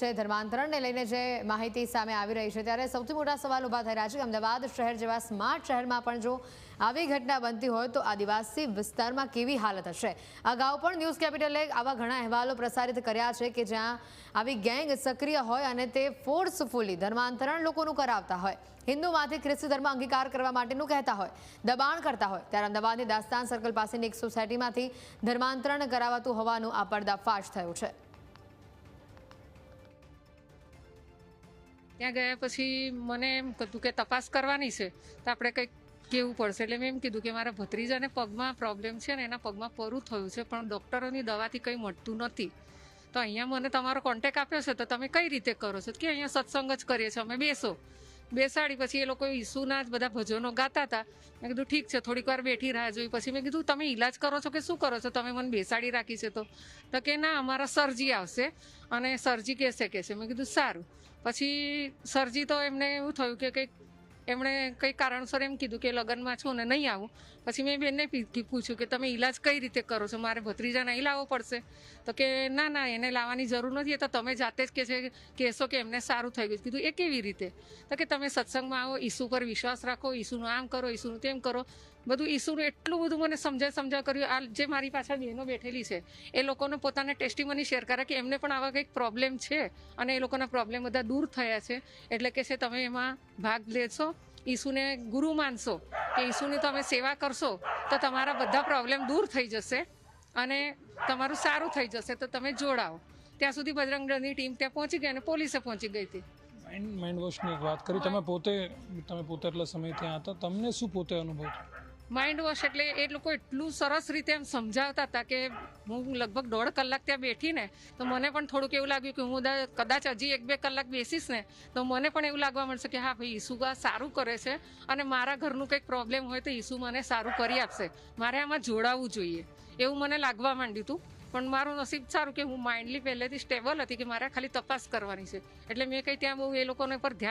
છે ધર્માંતરણને લઈને જે માહિતી સામે આવી રહી છે ત્યારે સૌથી મોટા સવાલ ઊભા થઈ રહ્યા છે. અમદાવાદ શહેર જેવા સ્માર્ટ શહેરમાં પણ જો આવી ઘટના બનતી હોય તો આદિવાસી વિસ્તારમાં કેવી હાલત હશે. અગાઉ પણ ન્યૂઝ કેપિટલે આવા ઘણા અહેવાલો પ્રસારિત કર્યા છે કે જ્યાં આવી ગેંગ સક્રિય હોય અને તે ફોર્સફુલી ધર્માંતરણ લોકોનું કરાવતા હોય, હિન્દુમાંથી ખ્રિસ્તી ધર્મ અંગીકાર કરવા માટેનું કહેતા હોય, દબાણ કરતા હોય. ત્યારે અમદાવાદની દાસ્તાન સર્કલ પાસેની એક સોસાયટીમાંથી ધર્માંતરણ કરાવાતું હોવાનું આ પર્દાફાશ થયું છે. ત્યાં ગયા પછી મને એમ કીધું કે તપાસ કરવાની છે તો આપણે કંઈક કહેવું પડશે. એટલે મેં એમ કીધું કે મારા ભત્રીજાને પગમાં પ્રોબ્લેમ છે ને એના પગમાં પરું થયું છે, પણ ડૉક્ટરોની દવાથી કંઈ મળતું નથી. તો અહીંયા મને તમારો કોન્ટેક આપ્યો છે તો તમે કઈ રીતે કરો છો? કે અહીંયા સત્સંગ જ કરીએ છીએ અમે. બેસાડી પછી એ લોકો ઈસુના જ બધા ભજનો ગાતા હતા. મેં કીધું ઠીક છે, થોડીક વાર બેઠી રાહ જોઈ. પછી મેં કીધું તમે ઈલાજ કરો છો કે શું કરો છો? તમે મને બેસાડી રાખી છે તો કે ના, અમારા સરજી આવશે અને સરજી કહેશે. મેં કીધું સારું. પછી સરજી તો એમને એવું થયું કે કંઈક એમણે કંઈ કારણસર એમ કીધું કે લગ્નમાં છું ને નહીં આવું. પછી મેં બેનને પૂછ્યું કે તમે ઈલાજ કઈ રીતે કરો છો? મારે ભત્રીજા નહીં લાવવો પડશે? તો કે ના, એને લાવવાની જરૂર નથી, એ તો તમે જાતે જ કહેશો કે એમને સારું થઈ ગયું. કીધું એ કેવી રીતે? તો કે તમે સત્સંગમાં આવો, ઈસુ પર વિશ્વાસ રાખો, ઈસુનું આમ કરો, ઈસુનું તેમ કરો. બધું ઈસુનું એટલું બધું મને સમજાવ કર્યું. આ જે મારી પાછળ બહેનો બેઠેલી છે એ લોકોને પોતાના ટેસ્ટિમની શેર કરે કે એમને પણ આવા કંઈક પ્રોબ્લેમ છે અને એ લોકોના પ્રોબ્લેમ બધા દૂર થયા છે. એટલે કે છે તમે એમાં ભાગ લેશો, ઈસુને ગુરુ માનશો કે ઈસુની તમે સેવા કરશો તો તમારા બધા પ્રોબ્લેમ દૂર થઈ જશે અને તમારું સારું થઈ જશે. તો તમે જોડાઓ. ત્યાં સુધી બજરંગ દળની ટીમ ત્યાં પહોંચી ગઈ અને પોલીસે પહોંચી ગઈ હતી. માઇન્ડ વોશની એક વાત કરી. તમે પોતે એટલા સમય ત્યાં હતા, તમને શું પોતે અનુભવ થયો? માઇન્ડ વોશ એટલે એ લોકો એટલું સરસ રીતે એમ સમજાવતા હતા કે હું લગભગ 1.5 કલાક ત્યાં બેઠી ને તો મને પણ થોડુંક એવું લાગ્યું કે હું કદાચ હજી 1-2 કલાક બેસીશ ને તો મને પણ એવું લાગવા મળશે કે હા ભાઈ, ઈસુ સારું કરે છે અને મારા ઘરનું કંઈક પ્રોબ્લેમ હોય તો ઈસુ મને સારું કરી આપશે. મારે આમાં જોડાવવું જોઈએ એવું મને લાગવા માંડ્યું હતું. પણ મારું નસીબ સારું કે હું માઇન્ડલી પહેલેથી સ્ટેબલ હતી કે મારે ખાલી તપાસ કરવાની છે. એટલે મેં કંઈ ત્યાં બહુ એ લોકોને પર ધ્યાન